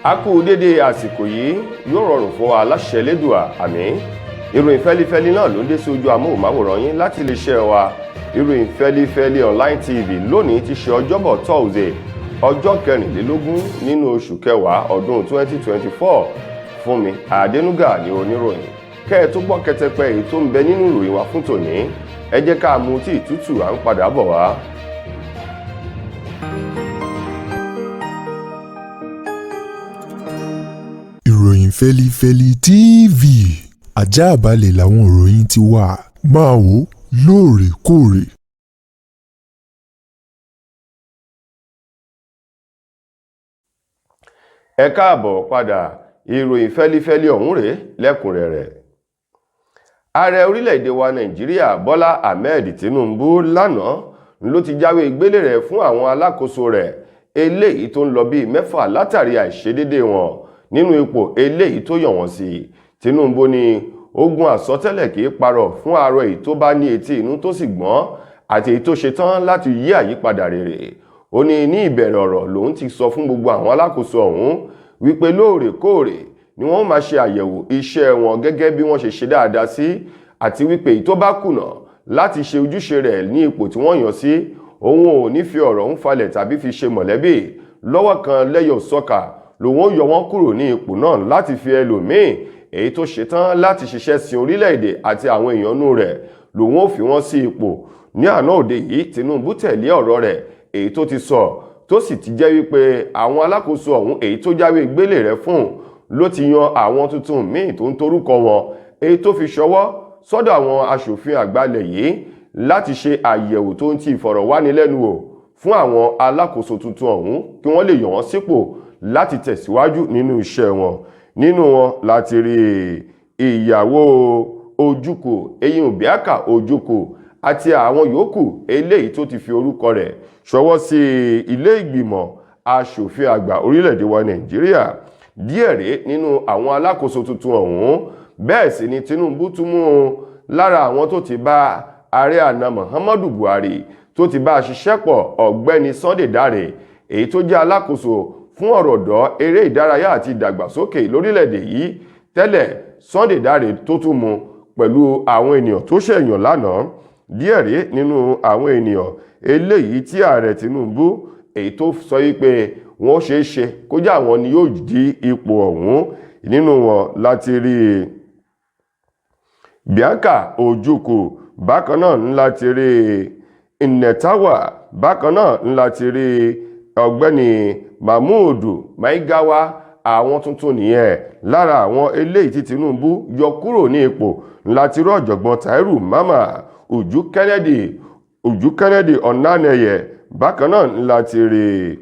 A kú dédé àsìkò yìí yóò rọrùn fún wa láṣẹ Elédùà, àmín. Ìròyìn fẹ́lifẹ́li náà ló ń dé sí ojú amóhùnmáwòrán yín láti iléeṣẹ́ wa Ìròyìn Feli-Feli online TV. Lónìí ti ṣe ọjọ́bọ̀ Thursday ọjọ́ 24 nínú oṣù kẹwàá ọdún 2024. Fúnmi Adénúgà ni oníròyìn. Kẹ́ ẹ tó gbọ́ kẹtẹpẹ èyí tó ń bẹ nínú ìròyìn wa fún tòní, ẹ jẹ́ ká mu tí ìtútù à ń padà bọ̀ wá. Ìròyìn Feli-Feli TV, àjààbálẹ̀ làwọn ìròyìn ti wà, máa wò lóòrèkóòrè. Ẹ káàbọ̀ padà, ìròyìn Feli-Feli ọ̀hún rèé lẹ́kùnrẹ́rẹ́. Ààrẹ orílẹ̀-èdè wa Nàìjíríà Bọ́lá Ahmed Tinubu lánàá ló ti jáwé gbélé rẹ̀ fún àwọn alákòóso rẹ̀ eléyìí tó ń lọ bíi 6 látàrí àìṣedédé wọn nínú ipò eléyìí tó yàn wọ́n sí. Tinubu ní ogun àsọtẹ́lẹ̀ kìí parọ́ fún arọ èyí tó bá ní etí inú tó sì gbọ́n àti èyí tó ṣetán láti yí àyípadà rere. Ó ní ìbẹ̀rẹ̀ ọ̀rọ̀ lòun ti sọ fún gbogbo àwọn alákòóso ọ̀hún wípé lóòrèkóòrè ni wọ́n máa ṣe àyẹ̀wò iṣẹ́ wọn gẹ́gẹ́ bí wọ́n ṣe ṣe dáadáa sí, àti wípé èyí tó bá kùnà láti ṣe ojúṣe rẹ̀ ní ipò tí wọ́n yàn sí, òun ò ní fi ọ̀rọ̀ ń falẹ̀ tàbí fi ṣe mọ̀lẹ́bí. Lọ́wọ́ kan lẹ́yọ̀ sọ́kà lòun ó yọ wọ́n kúrò ní ipò náà láti fi ẹlòmíì èyí tó ṣetán láti ṣiṣẹ́ sin orílẹ̀-èdè àti àwọn èèyànú rẹ̀ lòun ó fi wọ́n sí ipò. Ní àná òde yìí, Tinubu tẹ̀lé ọ̀rọ̀ rẹ̀ èyí tó ti sọ tó sì ti jẹ́ wípé àwọn alákòóso ọ̀hún èyí tó jáwé gbélé rẹ̀ fún ló ti yan àwọn tuntun míì tó ń torúkọ wọn èyí tó fi ṣọwọ́ sọ́dọ̀ àwọn aṣòfin àgbàlẹ̀ yìí láti ṣe àyẹ̀wò tó ń ti ìfọ̀rọ̀wánilẹ́nuwò fún àwọn alákòóso tuntun ọ̀hún kí wọ́n lè yàn wọ́n sípò láti tẹ̀síwájú nínú iṣẹ́ wọn. Nínú wọn láti rí ìyàwó Ojukwu eyín Obiaka Ojukwu àti àwọn yòókù eléyìí tó ti fi orúkọ rẹ̀ ṣọwọ́ sí ilé ìgbìmọ̀ aṣòfin àgbà orílẹ̀-èdè wa Nàìjíríà. Díẹ̀ rèé nínú àwọn alákòóso tuntun ọ̀hún. Bẹ́ẹ̀ sì ni Tinubu tún mú lára àwọn tó ti bá ààrẹ àná Muhammadu Buhari tó ti bá ṣiṣẹ́ pọ̀ ọ̀gbẹ́ni Sunday Dare èyí tó jẹ́ alákòóso fún ọ̀rọ̀ ọ̀dọ́, eré ìdárayá àti ìdàgbàsókè lórílẹ̀-èdè yìí tẹ́lẹ̀. Sunday Dare tó tún mú pẹ̀lú àwọn ènìyàn tó ṣẹ̀yàn lánàá. Díẹ̀ rèé nínú àwọn ènìyàn eléyìí tí ààrẹ Tinubu èyí tó sọ wípé wọ́n ṣeé ṣe kó jẹ́ àwọn ni yóò di ipò ọ̀hún. Nínú wọn láti rí Bianca Ojukwu, bákan náà láti rí Nnetawa, bákan náà láti rí ọ̀gbẹ́ni Mahmudu Maigawa. Àwọn tuntun nìyẹn. Lára àwọn eléyìí tí Tinubu yọ kúrò ní ipò láti rí ọ̀jọ̀gbọ́n Tairu Mama, Uju Kennedy Onaneye, bákan náà láti rí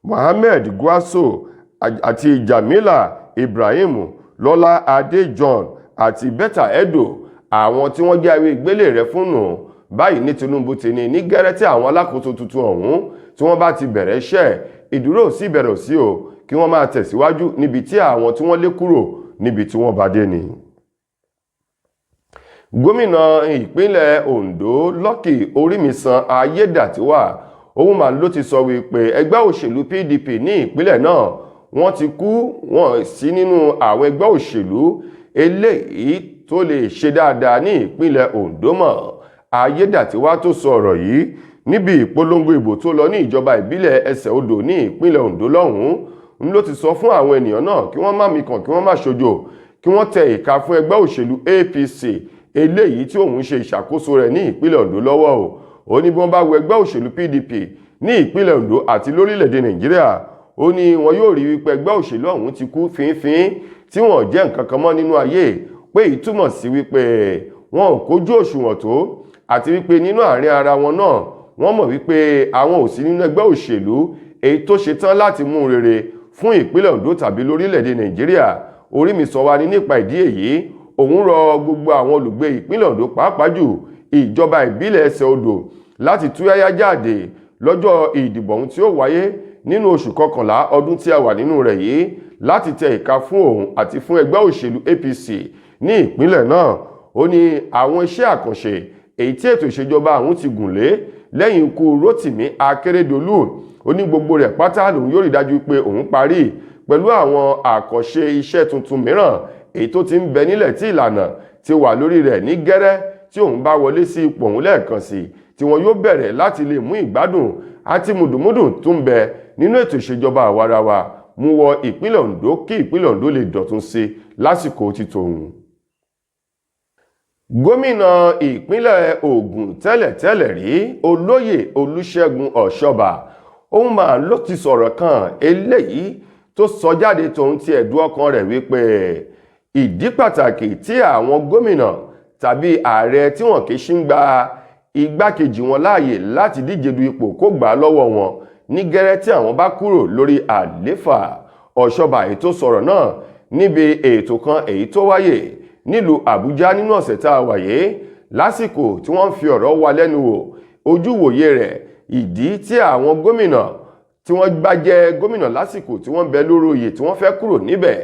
Mohammed Gwaso àti Jamila Ibrahim, Lọ́lá Adé John àti Betta Edo. Àwọn tí wọ́n jẹ́ àwé ìgbélé rẹ̀ fúnnù. Báyìí ní Tinubu ti ní gẹ́rẹ́ tí àwọn alákòóso tuntun ọ̀hún tí wọ́n bá ti bẹ̀rẹ̀ iṣẹ́, ìdúró sí bẹ̀rẹ̀ sí o kí wọ́n máa tẹ̀síwájú níbi tí àwọn tí wọ́n lé kúrò níbi tí wọ́n bá dé ni. Gómìnà ìpínlẹ̀ Ondo Lucky Orímisan Ayédàtiwà òun mà ló ti sọ wípé ẹgbẹ́ òṣèlú PDP ní ìpínlẹ̀ náà wọ́n ti kú, wọ́n sí nínú àwọn ẹgbẹ́ òṣèlú eléyìí tó lè ṣe dáadáa ní ìpínlẹ̀ Ondo mọ́. Ayédàtiwà tó sọ ọ̀rọ̀ yìí níbi ìpolongo ìbò tó lọ ní ìjọba ìbílẹ̀ Ẹsẹ̀ Odò ní ìpínlẹ̀ Ondo lọ́hùn-ún ló ti sọ fún àwọn ènìyàn náà kí wọ́n má mikàn, kí wọ́n má ṣojo, kí wọ́n tẹ ìka fún ẹgbẹ́ òṣèlú APC eléyìí tí òun ṣe ìṣàkóso rẹ̀ ní ìpínlẹ̀ Ondo lọ́wọ́ o. Ó ní bí wọ́n bá wo ẹgbẹ́ òṣèlú PDP ní ìpínlẹ̀ Ondo àti lórílẹ̀-èdè Nàìjíríà, ó ní wọn yóò rí wípé ẹgbẹ́ òṣèlú ọ̀hún ti kú fínfín tí wọ́n jẹ́ nǹkan kan mọ́ nínú ayé, pé ìtumọ̀ sí wípé wọn ò kójú òṣùwọ̀n tó, àti wípé nínú àárín ara wọn náà wọ́n mọ̀ wípé àwọn ò sí nínú ẹgbẹ́ òṣèlú èyí tó ṣetán láti mú rere fún ìpínlẹ̀ Ondo tàbí lórílẹ̀-èdè Nàìjíríà. Orímisan wá ní nípa ìdí èyí òun rọ gbogbo àwọn olùgbé ìpínlẹ̀ Ondo pàápàá jù ìjọba ìbílẹ̀ Ẹsẹ̀ Odò láti túyáyá jáde lọ́jọ́ ìdìbò ohun tí ó wáyé nínú oṣù kọkànlá ọdún tí a wà nínú rẹ̀ yìí láti tẹ ìka fún òun àti fún ẹgbẹ́ òṣèlú APC ní ìpínlẹ̀ náà. Ó ní àwọn iṣẹ́ àkànṣe èyí tí ètò ìṣèjọba àwọn ti gùn lé lẹ́yìn ikú Rotimi Akeredolu, ó ní gbogbo rẹ̀ pátá lòun yóò rí dájú pé òun parí pẹ̀lú àwọn àkànṣe iṣẹ́ tuntun mìíràn èyí tó ti ń bẹ nílẹ̀ tí ìlànà ti wà lórí rẹ̀ ní gẹ́rẹ́ tí òun bá wọlé sí ipò òun lẹ́ẹ̀kan sí tí wọn yóò bẹ̀rẹ̀ láti lè mú ìgbádùn àti mùdùmúdùn tó ń bẹ nínú ètò ìṣèjọba àwarawa mú wọ ìpínlẹ̀ Ondo kí ìpínlẹ̀ Ondo lè dọ̀tun sí lásìkò ti tòun. Gómìnà ìpínlẹ̀ Ògùn tẹ́lẹ̀tẹ́lẹ̀ rí olóyè Olúṣẹ́gun Ọ̀ṣọ́bà òun máa ló ti sọ̀rọ̀ kan eléyìí tó sọ jáde tòun ti ẹ̀dùn ọkàn rẹ̀ wípé ìdí pàtàkì tí àwọn gómìnà tàbí ààrẹ tí wọn kì í ṣe ń gba igbákejì wọn láàyè láti díje du ipò kó gbà lọ́wọ́ wọn ní gẹ́rẹ́ tí àwọn bá kúrò lórí àléfà. Ọ̀ṣọ́bà èyí tó sọ̀rọ̀ náà níbi ètò kan èyí tó wáyé nílùú Àbújá nínú ọ̀sẹ̀ tá a wáyé lásìkò tí wọ́n fi ọ̀rọ̀ wá lẹ́nu wò ojúwòye rẹ̀ ìdí tí àwọn gómìnà tí wọ́n bá jẹ́ gómìnà lásìkò tí wọ́n bẹ lórí oyè tí wọ́n fẹ́ kúrò níbẹ̀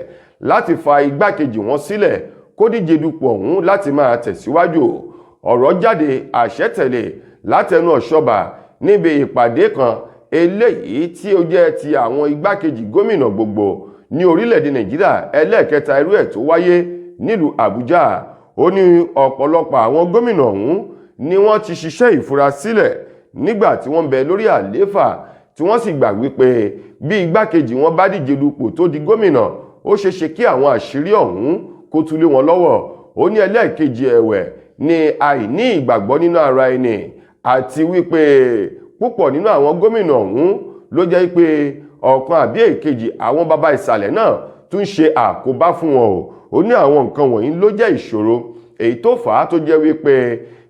láti fa igbákejì wọn sílẹ̀ kó díje dupò ọ̀hún láti máa tẹ̀síwájú. Ọ̀rọ̀ jáde àṣẹ tẹ̀lé látẹnu Ọ̀ṣọ́bà níbi ìpàdé kan eléyìí tí ó jẹ́ ti àwọn igbákejì gómìnà gbogbo ní orílẹ̀-èdè Nàìjíríà ẹlẹ́ẹ̀kẹta irú ẹ̀ tó wáyé nílùú Àbújá. Ó ní ọ̀pọ̀lọpọ̀ àwọn gómìnà ọ̀hún ni wọ́n ti ṣiṣẹ́ ìfura sílẹ̀ nígbà tí wọ́n bẹ lórí àléfà tí wọ́n sì gbà wípé bí igbákejì wọn bá díje dupò tó di gómìnà ó ṣeéṣe kí àwọn àṣírí ọ̀hún kó tú lé wọn lọ́wọ́. Ó ní ẹlẹ́ẹ̀kejì ẹ̀wẹ̀ ní àìní ìgbàgbọ́ nínú ara ẹni àti wípé púpọ̀ nínú àwọn gómìnà ọ̀hún ló jẹ́ pé ọ̀kan àbí èkejì àwọn baba ìsàlẹ̀ náà tún ṣe àkóbá fún wọn o. Ó ní àwọn nǹkan wọ̀nyí ló jẹ́ ìṣòro èyí tó fà á tó jẹ́ wípé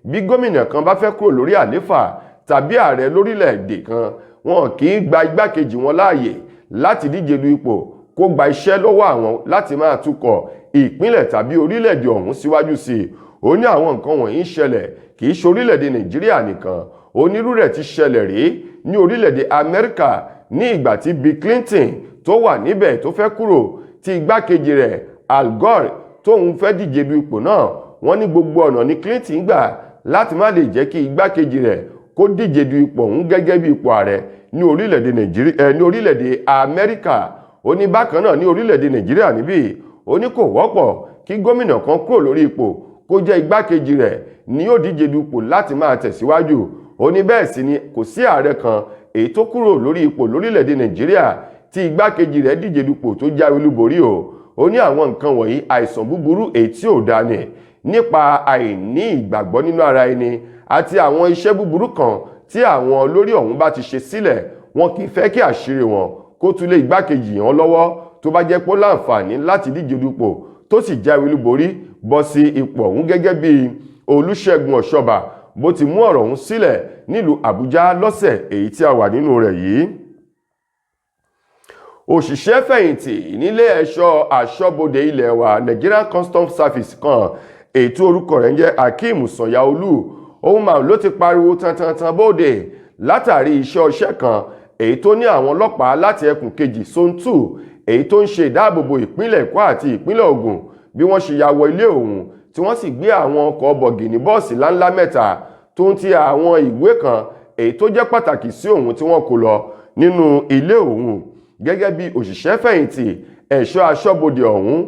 bí gómìnà kan bá fẹ́ kúrò lórí àléfà tàbí ààrẹ lórílẹ̀-èdè kan wọn kì í gba igbákejì wọn láàyè láti díje du ipò kó gba iṣẹ́ lọ́wọ́ àwọn láti máa tukọ̀ ìpínlẹ̀ tàbí orílẹ̀-èdè ọ̀hún síwájú sí i. Ó ní àwọn nǹkan wọ̀nyí ń ṣẹlẹ̀ kì í ṣe orílẹ̀-èdè Nàìjíríà nìkan onírú rẹ̀ ti ṣẹlẹ̀ rí ní orílẹ̀-èdè Amẹ́ríkà ní ìgbà tí Bill Clinton tó wà níbẹ̀ tó fẹ́ kúrò tí igbákejì rẹ̀ Al Gore tóun fẹ́ díje du ipò náà wọ́n ní gbogbo ọ̀nà ní Clinton gbà láti má lè jẹ́ kí igbákejì rẹ̀ kó díje du ipò ọ̀hún gẹ́gẹ́ bí ipò ààrẹ ní orílẹ̀-èdè Nàìjíríà ní orílẹ̀-èdè Amẹ́ríkà. Ó ní bákan náà ní orílẹ̀-èdè Nàìjíríà níbí ó ní kò wọ́pọ̀ kí gómìnà kan kúrò lórí ipò kó jẹ́ igbákejì rẹ̀ ni yóò díje du ipò láti máa tẹ̀síwájú. Ó ní bẹ́ẹ̀ sì ni kò sí ààrẹ kan èyí tó kúrò lórí ipò lórílẹ̀-èdè Nàìjíríà tí igbákejì rẹ̀ díje dupò tó jáwé olúborí o. Ó ní àwọn nǹkan wọ̀nyí àìsàn búburú èyí tí ò dáa ni nípa àìní ìgbàgbọ́ nínú ara ẹni àti àwọn iṣẹ́ búburú kan tí àwọn olórí ọ̀hún bá ti ṣe sílẹ̀ wọn kì í fẹ́ kí àṣírí wọn kó tún lé igbákejì wọn lọ́wọ́ tó bá jẹ́ pé ó láǹfààní láti díje dupò tó sì jáwé olúborí bọ́ sí ipò ọ̀hún gẹ́gẹ́ bí Olúṣẹ́gun Ọ̀ṣọ́bà bó ti mú ọ̀rọ̀ ọ̀hún sílẹ̀ nílùú Àbújá lọ́sẹ̀ èyí tí a wà nínú rẹ̀ yìí. Òṣìṣẹ́ fẹ̀yìntì nílé ẹ̀ṣọ́ aṣọ́bodè ilẹ̀ wa Nigerian Customs Service kan èyí tí orúkọ rẹ̀ ń jẹ́ Akeem Sanyaolu òun máa ló ti pariwo tantantan bóde látàrí iṣẹ́ ọṣẹ́ kan èyí tó ní àwọn ọlọ́pàá láti ẹkùn kejì Zone 2 èyí tó ń ṣe ìdáàbòbò ìpínlẹ̀ Èkó àti ìpínlẹ̀ Ògùn bí wọ́n ṣe ya wọ ilé òun tí wọ́n sì gbé àwọn ọkọ̀ bọ̀gìnì bọ́ọ̀sì láńlá mẹ́ta tó ń ti àwọn ìwé kan èyí tó jẹ́ pàtàkì sí òun tí wọ́n kó lọ nínú ilé òun gẹ́gẹ́ bí òṣìṣẹ́ fẹ̀yìntì ẹ̀ṣọ́ aṣọ́bodè ọ̀hún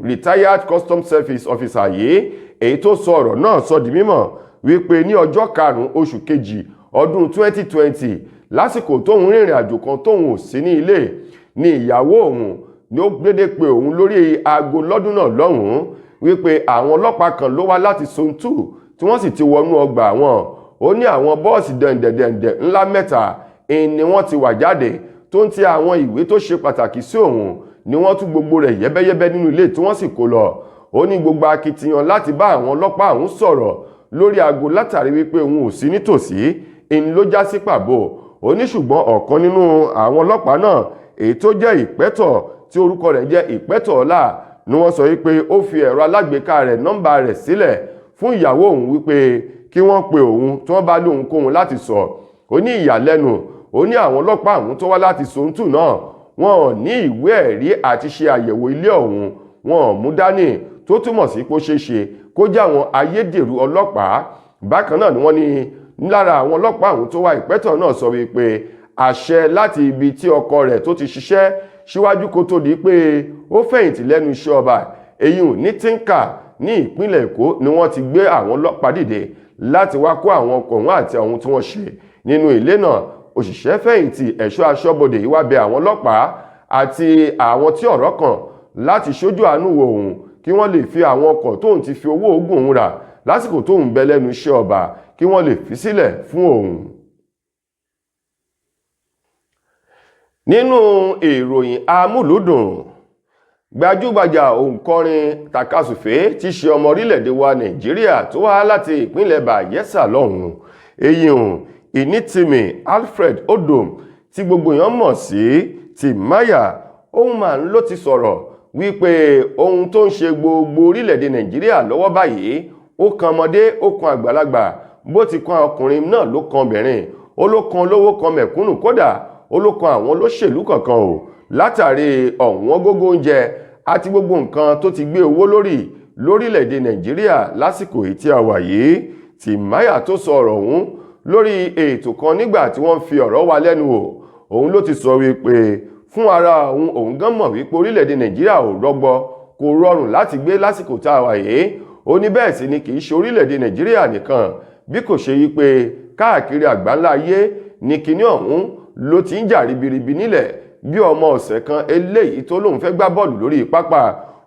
retired Customs Service officer yìí èyí tó sọ ọ̀rọ̀ náà sọ di mímọ̀ wípé ní ọjọ́ 5 oṣù kejì ọdún 2020 lásìkò tóun rìnrìn àjò kan tóun ò sí ní ilé ní ìyàwó òun ni ó gbédé pé òun lórí aago lọ́dún náà lọ́hùn-ún wípé àwọn ọlọ́pàá kan ló wá láti Zone 2 tí wọ́n sì ti wọnú ọgbà wọn. Ó ní àwọn bọ́ọ̀sì dẹ̀ǹdẹ̀dẹ̀ǹdẹ̀ ńlá mẹ́ta ni wọ́n ti wà jáde tó ń ti àwọn ìwé tó ṣe pàtàkì sí òun ni wọ́n tú gbogbo rẹ̀ yẹ́bẹ́yẹ́bẹ́ nínú ilé tí wọ́n sì kó lọ. Ó ní gbogbo akitiyan láti bá àwọn ọlọ́pàá ọ̀hún sọ̀rọ̀ lórí aago látàrí wípé òun ò sí nítòsí ló já sí pàbó. Ó ní ṣùgbọ́n ọ̀kan nínú àwọn ọlọ́pàá náà èyí tó jẹ́ ìpẹ́tọ̀ tí orúkọ rẹ̀ jẹ́ ìpẹ́tọ̀ ọlá ni wọ́n sọ wípé ó fi ẹ̀rọ alágbèéká rẹ̀ nọ́mbà rẹ̀ sílẹ̀ fún ìyàwó òun wípé kí wọ́n pe òun tí wọ́n bá lóhun kóhun láti sọ. Ó ní ìyàlẹ́nu ó ní àwọn ọlọ́pàá ọ̀hún tó wá láti Zone 2 náà wọn ò ní ìwé ẹ̀rí àti ṣe àyẹ̀wò ilé ọ̀hún wọn ò mú dání tó túmọ̀ sí pé ó ṣeé ṣe kó jẹ́ àwọn ayédèrú ọlọ́pàá. Bákan náà ni wọ́n ní lára àwọn ọlọ́pàá ọ̀hún tó wá ìpẹ́tọ̀ náà sọ wípé àṣẹ láti ibi tí ọkọ rẹ̀ tó ti ṣiṣẹ́ síwájú kó tó di pé ó fẹ̀yìntì lẹ́nu iṣẹ́ ọba èyí ní Tinka ní ìpínlẹ̀ Èkó ni wọ́n ti gbé àwọn ọlọ́pàá dìde láti wá kó àwọn ọkọ̀ wọn àti àwọn tí wọ́n ṣe nínú ilé náà. Òṣìṣẹ́ fẹ̀yìntì ẹ̀ṣọ́ aṣọ́bodè yìí wá bẹ̀ àwọn ọlọ́pàá àti àwọn tí ọ̀rọ̀ kàn láti ṣojú àánú wo òun kí wọ́n lè fi àwọn ọkọ̀ tóun ti fi owó oògùn òun rà lásìkò tóun bẹ lẹ́nu iṣẹ́ ọba kí wọ́n lè fi sílẹ̀ fún òun. Nínú ìròyìn amúlùúdùn, gbajúgbajà òǹkọrin takasùfé tí ṣe ọmọ orílẹ̀-èdè wa Nàìjíríà tó wá láti ìpínlẹ̀ Bayelsa lọ́hùn eyín Ìnítìmì Alfred Odom tí gbogbo èèyàn mọ̀ sí Timaya ohun mà ń ló ti sọ̀rọ̀ wípé ohun tó ń ṣe gbogbo orílẹ̀-èdè Nàìjíríà lọ́wọ́ báyìí ó kan ọmọdé ó kan àgbàlagbà bó ti kan ọkùnrin náà ló kan obìnrin ó ló kan olówó kan mẹ̀kúnnù kódà ó ló kan àwọn olóṣèlú kankan o látàrí ọ̀wọ́n gógó oúnjẹ àti gbogbo nǹkan tó ti gbé owó lórílẹ̀-èdè Nàìjíríà lásìkò èyí tí a wà yìí. Timaya tó sọ ọ̀rọ̀ ọ̀hún lórí ètò kan nígbà tí wọ́n fi ọ̀rọ̀ wá lẹ́nu wò òun ló ti sọ wípé fún ara òun gan mọ̀ wípé orílẹ̀-èdè Nàìjíríà ò rọgbọ kò rọrùn láti gbé lásìkò tá a wà yìí. Ó ní bẹ́ẹ̀ sì ni kì í ṣe orílẹ̀-èdè Nàìjíríà nìkan bí kò ṣe wípé káàkiri àgbáńlá ayé ní kinní ọ̀hún ló ti ń jà ribiribi nílẹ̀ bí ọmọ ọ̀sẹ̀ kan eléyìí tó lóun fẹ́ gbá bọ́ọ̀lù lórí pápá.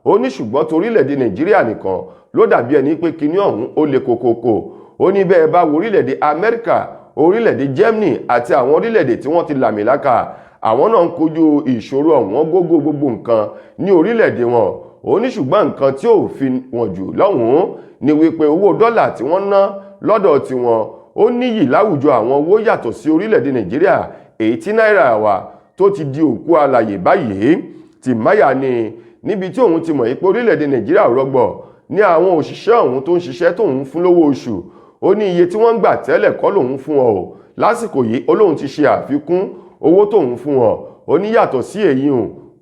Ó ní ṣùgbọ́n torílẹ̀-èdè Nàìjíríà nìkan ló dàbí ẹni pé kinní ọ̀hún ó le kokoko. Ó ní bẹ́ẹ̀ bá wo orílẹ̀-èdè Amẹ́ríkà orílẹ̀-èdè Germany àti àwọn orílẹ̀-èdè tí wọ́n ti làmìlaka àwọn náà ń kojú ìṣòro ọ̀wọ́n gógó gbogbo nǹkan ní orílẹ̀-èdè wọn. Ó ní ṣùgbọ́n nǹkan tí ò fi wọ̀n jù lọ́hùn-ún ni wípé owó dọ́là tí wọ́n ná lọ́dọ̀ tiwọn ó níyì láwùjọ àwọn owó yàtọ̀ sí orílẹ̀-èdè Nàìjíríà èyí tí náírà wa tó ti di òkú alàyè báyìí. Timaya ni níbi tí òun ti mọ̀ pé orílẹ̀-èdè Nàìjíríà rọgbọ ní àwọn òṣìṣẹ́ òun tó ń ṣiṣẹ́ tóun fún lówó oṣù ó ní iye tí wọ́n ń gbà tẹ́lẹ̀ kọ́ lòun fún ọ lásìkò yìí Ọlọ́hun ti ṣe àfikún owó tóun fún ọ. Ó ní yàtọ̀ sí èyí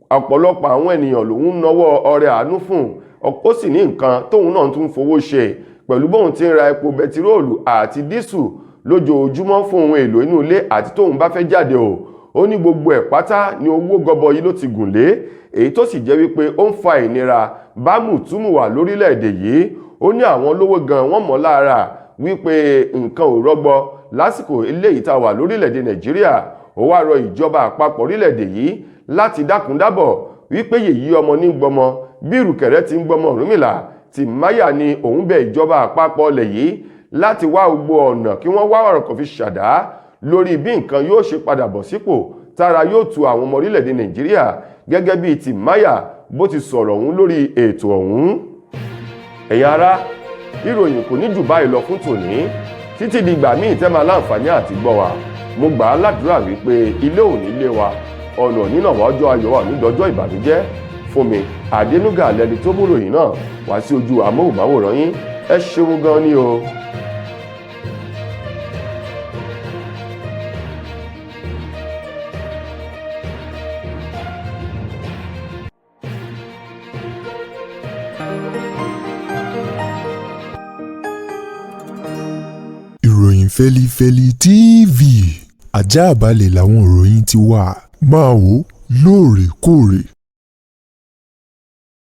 ọ̀pọ̀lọpọ̀ àwọn ènìyàn lòun nawọ́ ọrẹ àánú fún ó sì ní nǹkan tóun náà tún fowó ṣe pẹ̀lú bóun ti ń ra epo bẹtiróòlù àti dísù lójoojúmọ́ fún ohun èlò inú ilé àti tóun bá fẹ́ jáde ó ní gbogbo ẹ̀ pátá ní owó gọbọyí ló ti gùn lé èyí tó sì jẹ́ wípé ó ń fa ìnira bá mùtúmùwà lórílẹ̀-èdè yìí. Ó ní àwọn olówó gan wọ́n mọ̀ lára wípé nǹkan ò rọgbọ lásìkò eléyìí tá a wà lórílẹ̀-èdè Nàìjíríà. Ó wá rọ ìjọba àpapọ̀ orílẹ̀-èdè yìí láti dákúndábọ̀ wípé yèyí ọmọ ní gbọmọ bí ìrùkẹ̀rẹ̀ ti ń gbọmọ Ọ̀rúnmìlà. Timaya ni òun bẹ̀ ìjọba àpapọ̀ ilẹ̀ yìí láti wá gbogbo ọ̀nà kí wọ́n wá ọ̀rọ̀ kan fi ṣàdá lórí bí nǹkan yóò ṣe padà bọ̀ sípò tára yóò tu àwọn ọmọ orílẹ̀-èdè Nàìjíríà gẹ́gẹ́ bí Timaya bó ti sọ̀rọ̀ ọ̀hún lórí ètò ọ̀hún. Ẹ̀yin ará, ìròyìn kò ní jù báyìí lọ fún tòní títí di ìgbà míì tẹ́ máa láǹfààní àti gbọ́ wa. Mo gbà á ládùúrà wípé ilé ò ní lé wa ọ̀nà nínàwọ́ ọjọ́ ayọ̀ wà nídọ́jọ́ ìbànújẹ́. Fúnmi Adénúgà lẹni tó mú ròyìn náà wá sí ojú amóhùnmáwòrán yín. Ẹ ṣeun gan ni o. Ìròyìn Feli-Feli TV àjààbálẹ̀ làwọn ìròyìn ti wà máa wò lóòrèkóòrè.